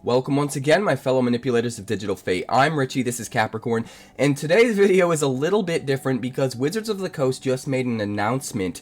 Welcome once again, my fellow manipulators of digital fate. I'm Richie, this is Capricorn, and today's video is a little bit different because Wizards of the Coast just made an announcement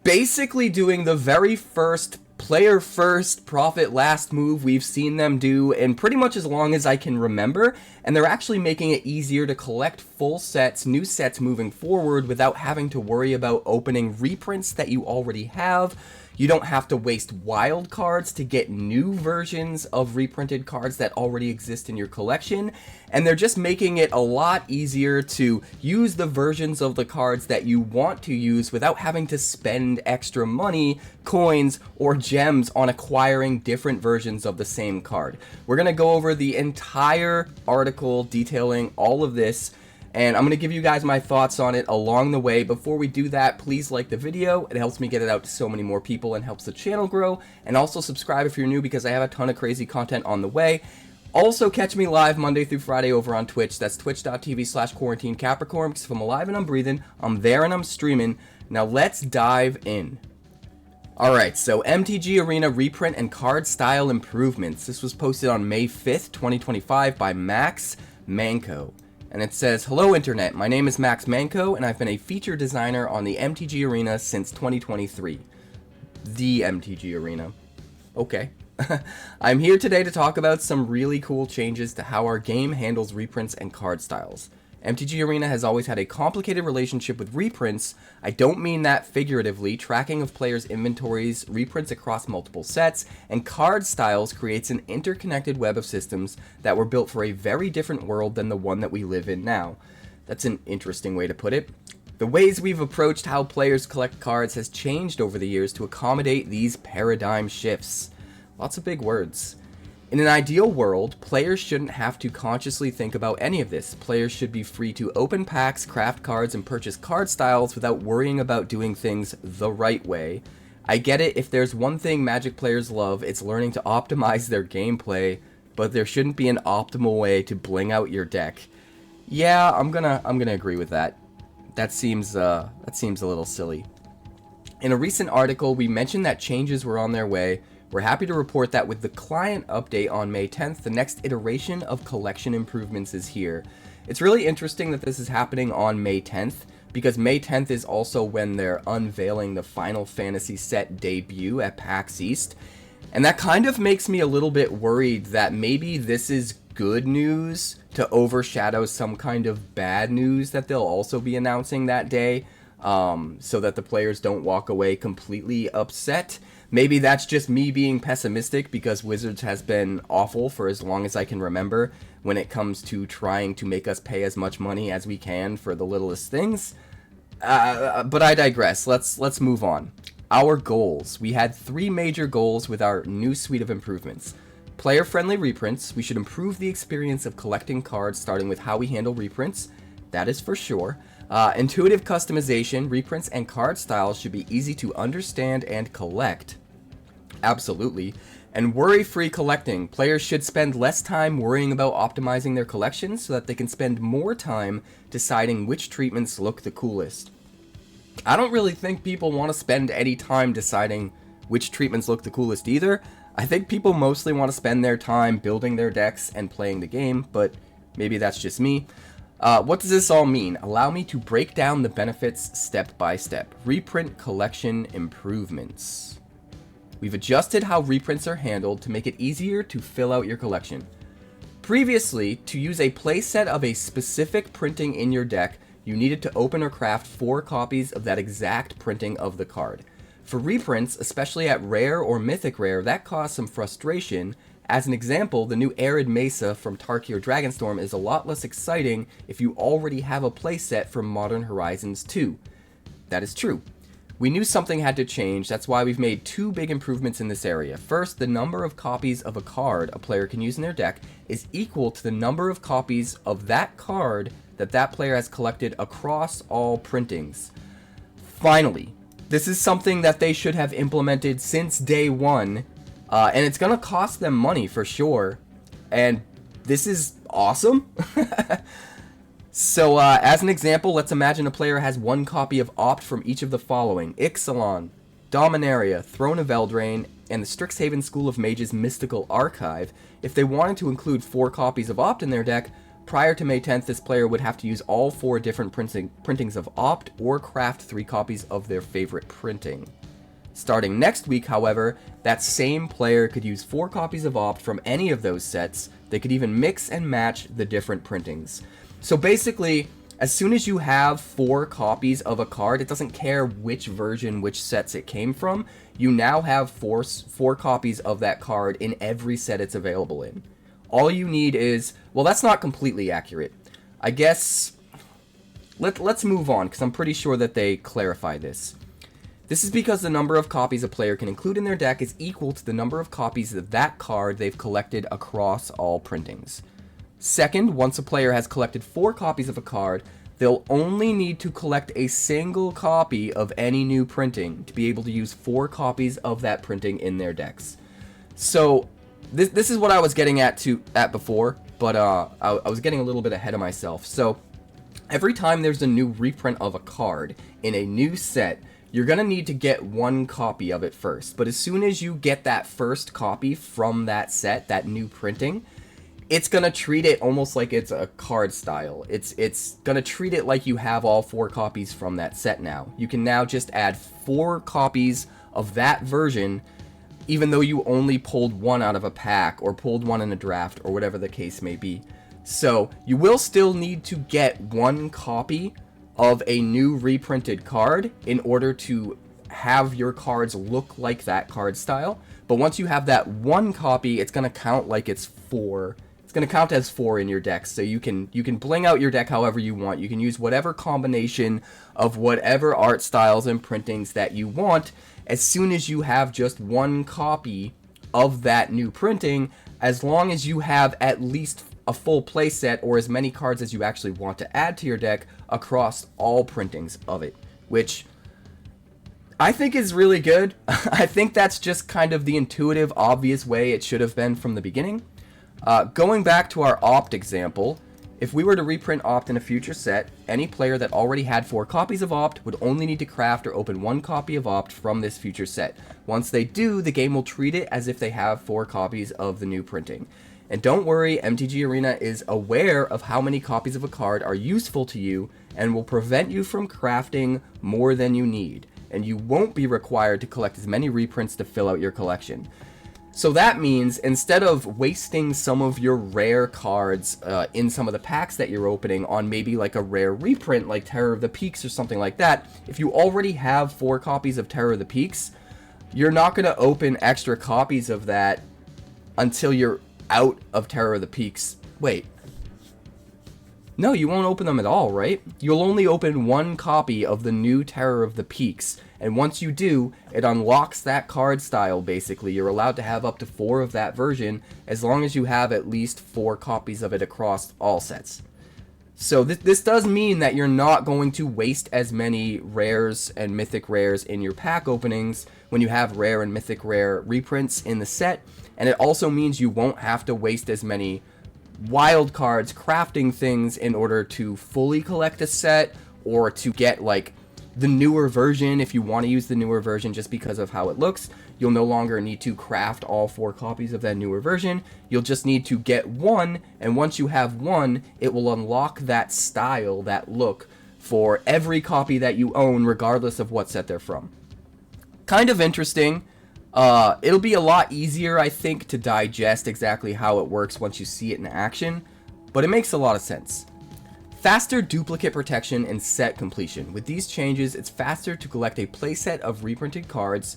basically doing the very first player first, profit last move we've seen them do in pretty much as long as I can remember, and they're actually making it easier to collect full sets, new sets moving forward without having to worry about opening reprints that you already have. You don't have to waste wild cards to get new versions of reprinted cards that already exist in your collection, and they're just making it a lot easier to use the versions of the cards that you want to use without having to spend extra money, coins, or gems on acquiring different versions of the same card. We're going to go over the entire article detailing all of this, and I'm going to give you guys my thoughts on it along the way. Before we do that, please like the video. It helps me get it out to so many more people and helps the channel grow. And also subscribe if you're new because I have a ton of crazy content on the way. Also catch me live Monday through Friday over on Twitch. That's twitch.tv/QuarantineCapricorn, because if I'm alive and I'm breathing, I'm there and I'm streaming. Now let's dive in. Alright, so MTG Arena reprint and card style improvements. This was posted on May 5th, 2025 by Max Manco. And it says, "Hello Internet, my name is Max Manco, and I've been a feature designer on the MTG Arena since 2023. The MTG Arena. Okay. I'm here today to talk about some really cool changes to how our game handles reprints and card styles. MTG Arena has always had a complicated relationship with reprints. I don't mean that figuratively. Tracking of players' inventories, reprints across multiple sets, and card styles creates an interconnected web of systems that were built for a very different world than the one that we live in now." That's an interesting way to put it. "The ways we've approached how players collect cards has changed over the years to accommodate these paradigm shifts." Lots of big words. "In an ideal world, players shouldn't have to consciously think about any of this. Players should be free to open packs, craft cards, and purchase card styles without worrying about doing things the right way. I get it, if there's one thing Magic players love, it's learning to optimize their gameplay, but there shouldn't be an optimal way to bling out your deck." Yeah, I'm gonna agree with that. That seems a little silly. "In a recent article, we mentioned that changes were on their way. We're happy to report that with the client update on May 10th, the next iteration of collection improvements is here." It's really interesting that this is happening on May 10th, because May 10th is also when they're unveiling the Final Fantasy set debut at PAX East. And that kind of makes me a little bit worried that maybe this is good news to overshadow some kind of bad news that they'll also be announcing that day, so that the players don't walk away completely upset. Maybe that's just me being pessimistic because Wizards has been awful for as long as I can remember when it comes to trying to make us pay as much money as we can for the littlest things. But I digress. Let's move on. Our goals. We had 3 major goals with our new suite of improvements. Player-friendly reprints. We should improve the experience of collecting cards, starting with how we handle reprints. That is for sure. Intuitive customization. Reprints and card styles should be easy to understand and collect. Absolutely. And worry-free collecting. Players should spend less time worrying about optimizing their collections so that they can spend more time deciding which treatments look the coolest. I don't really think people want to spend any time deciding which treatments look the coolest either. I think people mostly want to spend their time building their decks and playing the game, but maybe that's just me. What does this all mean? Allow me to break down the benefits step by step. Reprint collection improvements. We've adjusted how reprints are handled to make it easier to fill out your collection. Previously, to use a playset of a specific printing in your deck, you needed to open or craft 4 copies of that exact printing of the card. For reprints, especially at rare or mythic rare, that caused some frustration. As an example, the new Arid Mesa from Tarkir Dragonstorm is a lot less exciting if you already have a playset from Modern Horizons 2. That is true. We knew something had to change, that's why we've made 2 big improvements in this area. First, the number of copies of a card a player can use in their deck is equal to the number of copies of that card that that player has collected across all printings. Finally, this is something that they should have implemented since day one, and it's going to cost them money for sure, and this is awesome. So, as an example, let's imagine a player has 1 copy of Opt from each of the following: Ixalan, Dominaria, Throne of Eldraine, and the Strixhaven School of Mages Mystical Archive, if they wanted to include 4 copies of Opt in their deck, prior to May 10th, this player would have to use all 4 different printings of Opt or craft 3 copies of their favorite printing. Starting next week, however, that same player could use 4 copies of Opt from any of those sets. They could even mix and match the different printings. So basically, as soon as you have 4 copies of a card, it doesn't care which version, which sets it came from, you now have 4 copies of that card in every set it's available in. All you need is, well, that's not completely accurate. I guess, let's move on, because I'm pretty sure that they clarify this. This is because the number of copies a player can include in their deck is equal to the number of copies of that card they've collected across all printings. Second, once a player has collected 4 copies of a card, they'll only need to collect a single copy of any new printing to be able to use 4 copies of that printing in their decks. So, this is what I was getting at before, but I was getting a little bit ahead of myself. So, every time there's a new reprint of a card in a new set, you're going to need to get 1 copy of it first. But as soon as you get that first copy from that set, that new printing, it's going to treat it almost like it's a card style. It's going to treat it like you have all 4 copies from that set now. You can now just add 4 copies of that version, even though you only pulled 1 out of a pack or pulled 1 in a draft or whatever the case may be. So you will still need to get 1 copy of a new reprinted card in order to have your cards look like that card style. But once you have that 1 copy, it's going to count like it's 4. It's going to count as 4 in your deck, so you can bling out your deck however you want. You can use whatever combination of whatever art styles and printings that you want as soon as you have just 1 copy of that new printing, as long as you have at least a full playset or as many cards as you actually want to add to your deck across all printings of it, which I think is really good. I think that's just kind of the intuitive, obvious way it should have been from the beginning. Going back to our Opt example, if we were to reprint Opt in a future set, any player that already had 4 copies of Opt would only need to craft or open 1 copy of Opt from this future set. Once they do, the game will treat it as if they have 4 copies of the new printing. And don't worry, MTG Arena is aware of how many copies of a card are useful to you and will prevent you from crafting more than you need. And you won't be required to collect as many reprints to fill out your collection. So that means instead of wasting some of your rare cards in some of the packs that you're opening on maybe like a rare reprint like Terror of the Peaks or something like that, if you already have 4 copies of Terror of the Peaks, you're not going to open extra copies of that until you're out of Terror of the Peaks. Wait. No, you won't open them at all, right? You'll only open 1 copy of the new Terror of the Peaks. And once you do, it unlocks that card style, basically. You're allowed to have up to 4 of that version, as long as you have at least 4 copies of it across all sets. So this does mean that you're not going to waste as many rares and mythic rares in your pack openings when you have rare and mythic rare reprints in the set. And it also means you won't have to waste as many wild cards crafting things in order to fully collect a set, or to get like the newer version. If you want to use the newer version just because of how it looks, you'll no longer need to craft all 4 copies of that newer version. You'll just need to get 1, and once you have 1, it will unlock that style, that look, for every copy that you own, regardless of what set they're from. Kind of interesting. It'll be a lot easier, I think, to digest exactly how it works once you see it in action, but it makes a lot of sense. Faster duplicate protection and set completion. With these changes, it's faster to collect a playset of reprinted cards.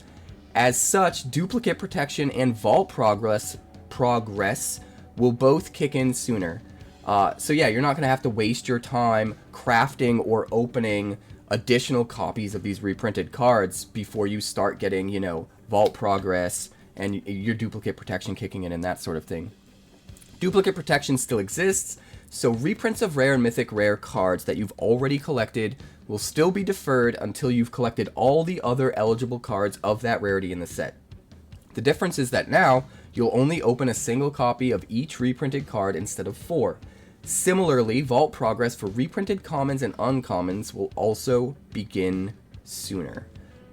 As such, duplicate protection and vault progress will both kick in sooner. So yeah, you're not going to have to waste your time crafting or opening additional copies of these reprinted cards before you start getting, you know, vault progress and your duplicate protection kicking in and that sort of thing. Duplicate protection still exists, so reprints of rare and mythic rare cards that you've already collected will still be deferred until you've collected all the other eligible cards of that rarity in the set. The difference is that now, you'll only open a single copy of each reprinted card instead of 4. Similarly, vault progress for reprinted commons and uncommons will also begin sooner.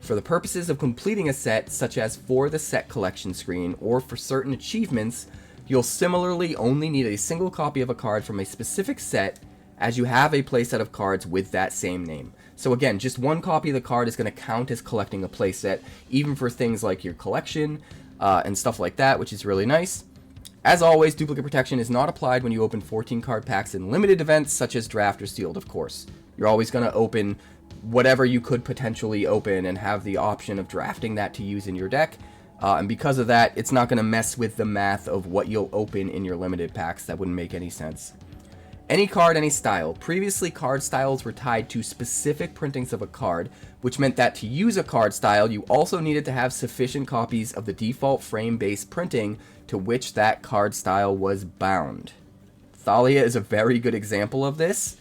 For the purposes of completing a set, such as for the set collection screen or for certain achievements, you'll similarly only need a single copy of a card from a specific set, as you have a playset of cards with that same name. So again, just one copy of the card is going to count as collecting a playset, even for things like your collection and stuff like that, which is really nice. As always, duplicate protection is not applied when you open 14 card packs in limited events, such as draft or sealed, of course. You're always going to open whatever you could potentially open and have the option of drafting that to use in your deck. And because of that, it's not going to mess with the math of what you'll open in your limited packs. That wouldn't make any sense. Any card, any style. Previously, card styles were tied to specific printings of a card, which meant that to use a card style, you also needed to have sufficient copies of the default frame-based printing to which that card style was bound. Thalia is a very good example of this.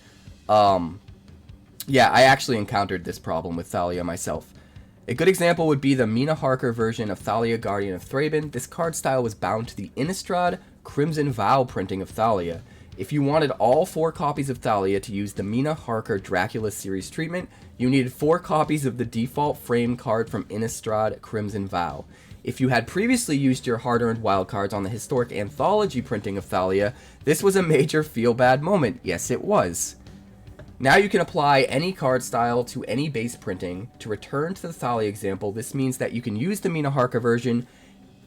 Yeah, I actually encountered this problem with Thalia myself. A good example would be the Mina Harker version of Thalia, Guardian of Thraben. This card style was bound to the Innistrad Crimson Vow printing of Thalia. If you wanted all 4 copies of Thalia to use the Mina Harker Dracula series treatment, you needed 4 copies of the default frame card from Innistrad Crimson Vow. If you had previously used your hard-earned wildcards on the historic anthology printing of Thalia, this was a major feel-bad moment. Yes, it was. Now you can apply any card style to any base printing. To return to the Thalia example, this means that you can use the Mina Harker version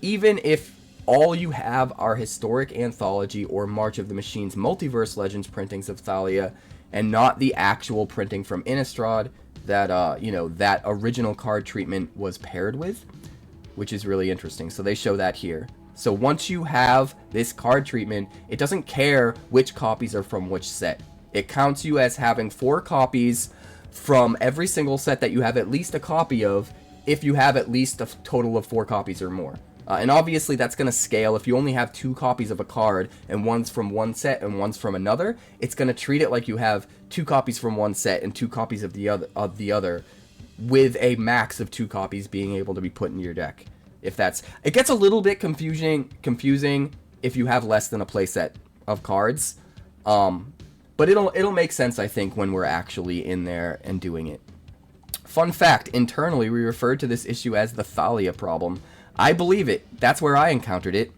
even if all you have are historic anthology or March of the Machines Multiverse Legends printings of Thalia, and not the actual printing from Innistrad that that original card treatment was paired with, which is really interesting. So they show that here. So once you have this card treatment, it doesn't care which copies are from which set. It counts you as having 4 copies from every single set that you have at least a copy of, if you have at least a total of 4 copies or more. And obviously that's going to scale. If you only have 2 copies of a card and one's from one set and one's from another, it's going to treat it like you have 2 copies from one set and 2 copies of the other, with a max of 2 copies being able to be put in your deck. If that's, it gets a little bit confusing if you have less than a playset of cards. But it'll make sense, I think, when we're actually in there and doing it. Fun fact, internally we referred to this issue as the Thalia problem. I believe it. That's where I encountered it.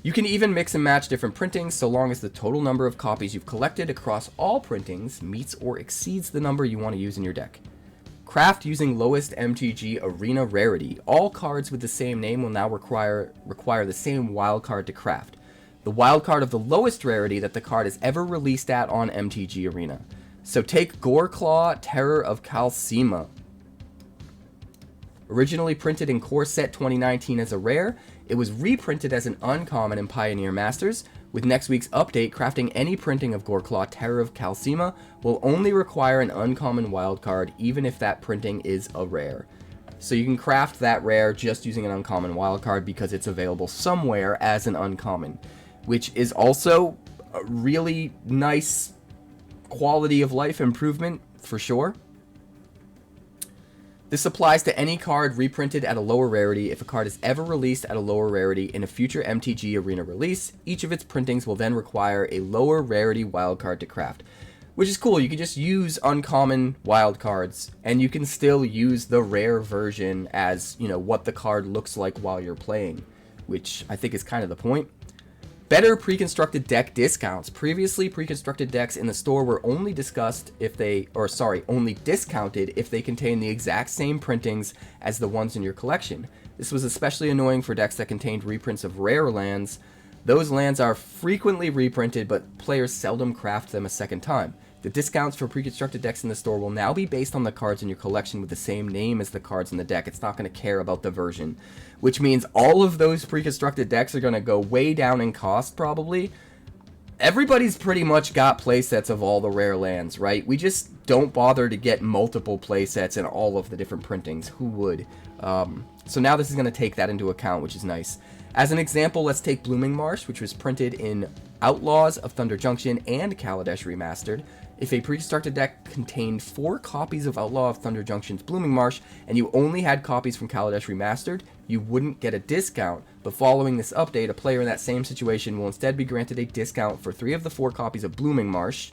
You can even mix and match different printings so long as the total number of copies you've collected across all printings meets or exceeds the number you want to use in your deck. Craft using lowest MTG arena rarity. All cards with the same name will now require the same wild card to craft. The wild card of the lowest rarity that the card is ever released at on MTG Arena. So take Goreclaw, Terror of Kalsima. Originally printed in Core Set 2019 as a rare, it was reprinted as an uncommon in Pioneer Masters. With next week's update, crafting any printing of Goreclaw, Terror of Kalsima will only require an uncommon wildcard, even if that printing is a rare. So you can craft that rare just using an uncommon wildcard because it's available somewhere as an uncommon, which is also a really nice quality of life improvement for sure. This applies to any card reprinted at a lower rarity. If a card is ever released at a lower rarity in a future MTG Arena release, each of its printings will then require a lower rarity wildcard to craft. Which is cool. You can just use uncommon wildcards, and you can still use the rare version as, what the card looks like while you're playing, which I think is kind of the point. Better pre-constructed deck discounts. Previously, pre-constructed decks in the store were only discounted if they contain the exact same printings as the ones in your collection. This was especially annoying for decks that contained reprints of rare lands. Those lands are frequently reprinted, but players seldom craft them a second time. The discounts for pre-constructed decks in the store will now be based on the cards in your collection with the same name as the cards in the deck. It's not going to care about the version, which means all of those pre-constructed decks are going to go way down in cost probably. Everybody's pretty much got playsets of all the rare lands, right? We just don't bother to get multiple playsets in all of the different printings. Who would? So now this is going to take that into account, which is nice. As an example, let's take Blooming Marsh, which was printed in Outlaws of Thunder Junction and Kaladesh Remastered. If a pre-constructed deck contained 4 copies of Outlaw of Thunder Junction's Blooming Marsh, and you only had copies from Kaladesh Remastered, you wouldn't get a discount, but following this update, a player in that same situation will instead be granted a discount for 3 of the 4 copies of Blooming Marsh,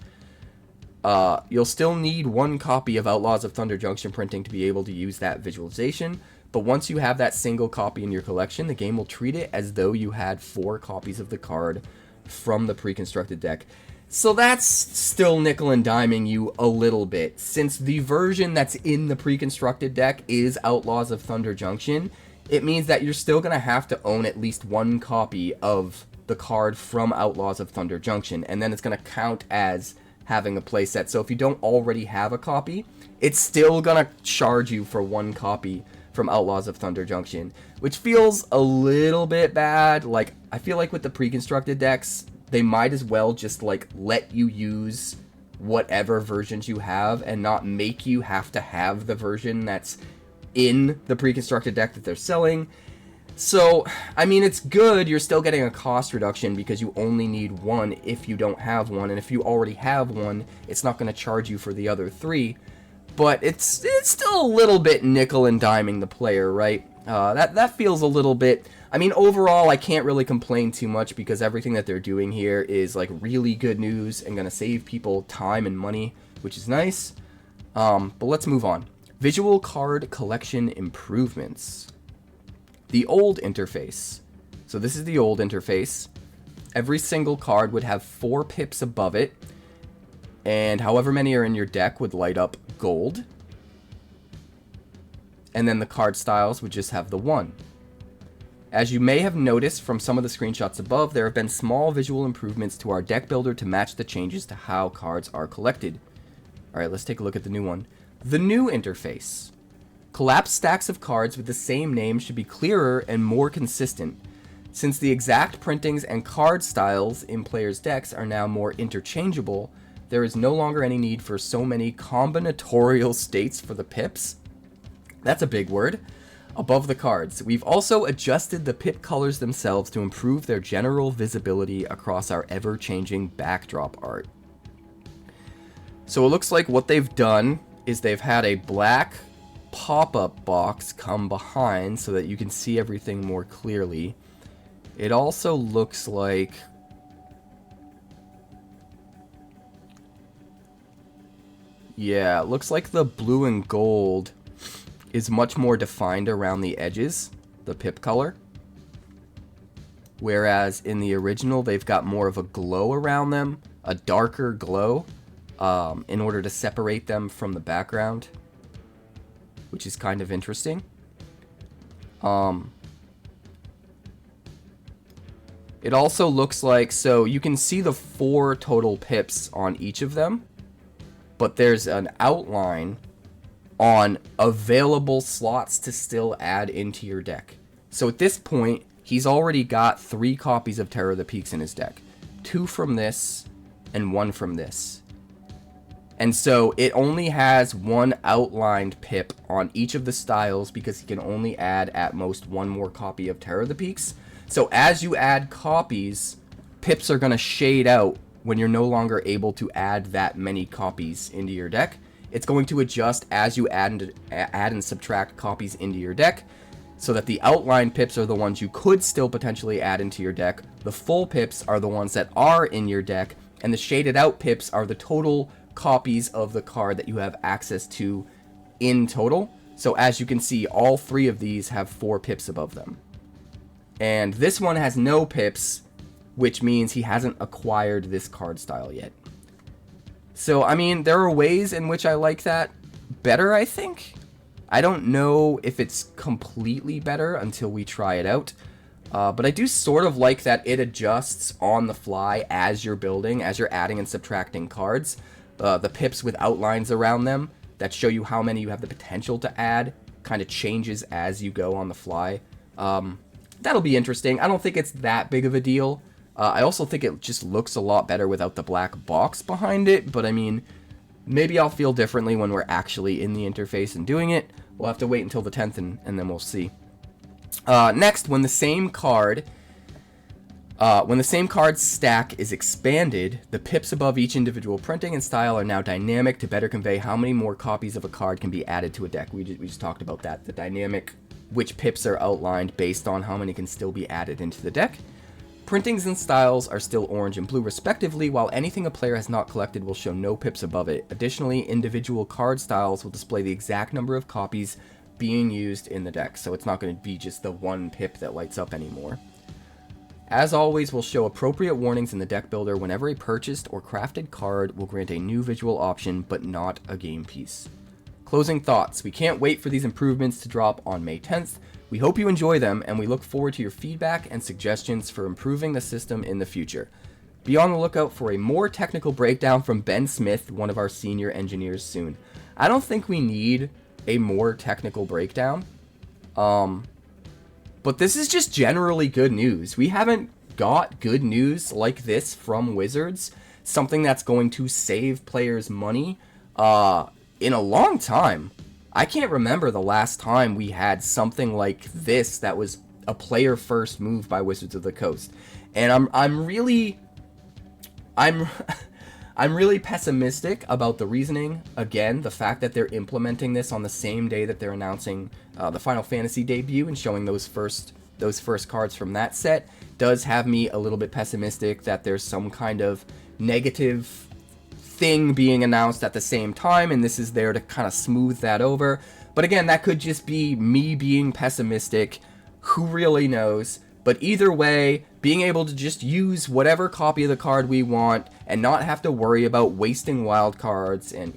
You'll still need one copy of Outlaws of Thunder Junction printing to be able to use that visualization, but once you have that single copy in your collection, the game will treat it as though you had 4 copies of the card from the pre-constructed deck. So that's still nickel and diming you a little bit, since the version that's in the pre-constructed deck is Outlaws of Thunder Junction. It means that you're still going to have to own at least one copy of the card from Outlaws of Thunder Junction, and then it's going to count as having a playset. So if you don't already have a copy, it's still going to charge you for one copy from Outlaws of Thunder Junction, which feels a little bit bad. Like, I feel like with the pre-constructed decks, they might as well just, like, let you use whatever versions you have and not make you have to have the version that's in the pre-constructed deck that they're selling. So, I mean, it's good. You're still getting a cost reduction because you only need one if you don't have one. And if you already have one, it's not going to charge you for the other 3. But it's still a little bit nickel and diming the player, right? That feels a little bit... I mean, overall, I can't really complain too much because everything that they're doing here is, like, really good news and going to save people time and money, which is nice. But let's move on. Visual card collection improvements. The old interface. So this is the old interface. Every single card would have 4 pips above it, and however many are in your deck would light up gold. And then the card styles would just have the 1. As you may have noticed from some of the screenshots above, there have been small visual improvements to our deck builder to match the changes to how cards are collected. Alright, let's take a look at the new one. The new interface. Collapsed stacks of cards with the same name should be clearer and more consistent. Since the exact printings and card styles in players' decks are now more interchangeable, there is no longer any need for so many combinatorial states for the pips. That's a big word. Above the cards. We've also adjusted the pip colors themselves to improve their general visibility across our ever-changing backdrop art. So it looks like what they've done is they've had a black pop-up box come behind so that you can see everything more clearly. It also looks like... yeah, it looks like the blue and gold is much more defined around the edges, the pip color. Whereas in the original, they've got more of a glow around them, a darker glow, in order to separate them from the background, which is kind of interesting. It also looks like, so you can see the 4 total pips on each of them, but there's an outline on available slots to still add into your deck. So at this point, he's already got 3 copies of Terror of the Peaks in his deck. 2 from this, and 1 from this. And so it only has 1 outlined pip on each of the styles because he can only add at most 1 more copy of Terror of the Peaks. So as you add copies, pips are going to shade out when you're no longer able to add that many copies into your deck. It's going to adjust as you add and subtract copies into your deck, so that the outline pips are the ones you could still potentially add into your deck, the full pips are the ones that are in your deck, and the shaded out pips are the total copies of the card that you have access to in total. So as you can see, all 3 of these have 4 pips above them. And this one has no pips, which means he hasn't acquired this card style yet. So, I mean, there are ways in which I like that better, I think. I don't know if it's completely better until we try it out. But I do sort of like that it adjusts on the fly as you're building, as you're adding and subtracting cards. The pips with outlines around them that show you how many you have the potential to add kind of changes as you go on the fly. That'll be interesting. I don't think it's that big of a deal. I also think it just looks a lot better without the black box behind it, but I mean, maybe I'll feel differently when we're actually in the interface and doing it. We'll have to wait until the 10th and then we'll see. Next, when the same card stack is expanded, the pips above each individual printing and style are now dynamic to better convey how many more copies of a card can be added to a deck. We just talked about that, the dynamic, which pips are outlined based on how many can still be added into the deck. Printings and styles are still orange and blue respectively, while anything a player has not collected will show no pips above it. Additionally, individual card styles will display the exact number of copies being used in the deck, so it's not going to be just the one pip that lights up anymore. As always, we'll show appropriate warnings in the deck builder whenever a purchased or crafted card will grant a new visual option, but not a game piece. Closing thoughts. We can't wait for these improvements to drop on May 10th. We hope you enjoy them, and we look forward to your feedback and suggestions for improving the system in the future. Be on the lookout for a more technical breakdown from Ben Smith, one of our senior engineers, soon. I don't think we need a more technical breakdown, but this is just generally good news. We haven't got good news like this from Wizards, something that's going to save players money, in a long time. I can't remember the last time we had something like this that was a player first move by Wizards of the Coast. And I'm really pessimistic about the reasoning. Again, the fact that they're implementing this on the same day that they're announcing the Final Fantasy debut and showing those first cards from that set does have me a little bit pessimistic that there's some kind of negative thing being announced at the same time, and this is there to kind of smooth that over. But again, that could just be me being pessimistic. Who really knows? But either way, being able to just use whatever copy of the card we want and not have to worry about wasting wild cards and,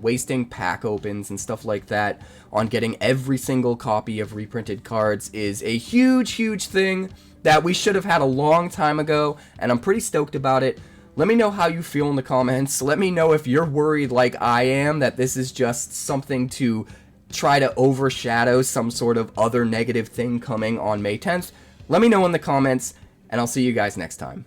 wasting pack opens and stuff like that on getting every single copy of reprinted cards is a huge, huge thing that we should have had a long time ago, and I'm pretty stoked about it. Let me know how you feel in the comments. Let me know if you're worried like I am that this is just something to try to overshadow some sort of other negative thing coming on May 10th. Let me know in the comments, and I'll see you guys next time.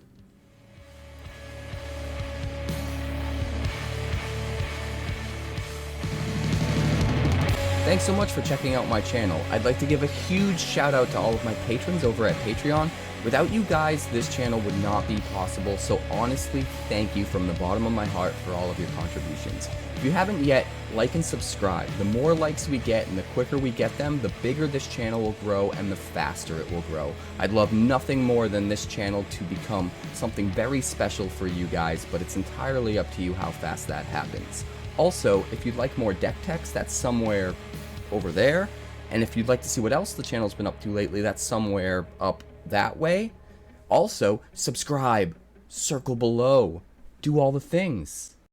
Thanks so much for checking out my channel. I'd like to give a huge shout out to all of my patrons over at Patreon. Without you guys, this channel would not be possible, so honestly, thank you from the bottom of my heart for all of your contributions. If you haven't yet, like and subscribe. The more likes we get and the quicker we get them, the bigger this channel will grow and the faster it will grow. I'd love nothing more than this channel to become something very special for you guys, but it's entirely up to you how fast that happens. Also, if you'd like more deck text, that's somewhere over there. And if you'd like to see what else the channel's been up to lately, that's somewhere up that way. Also, subscribe, circle below, do all the things.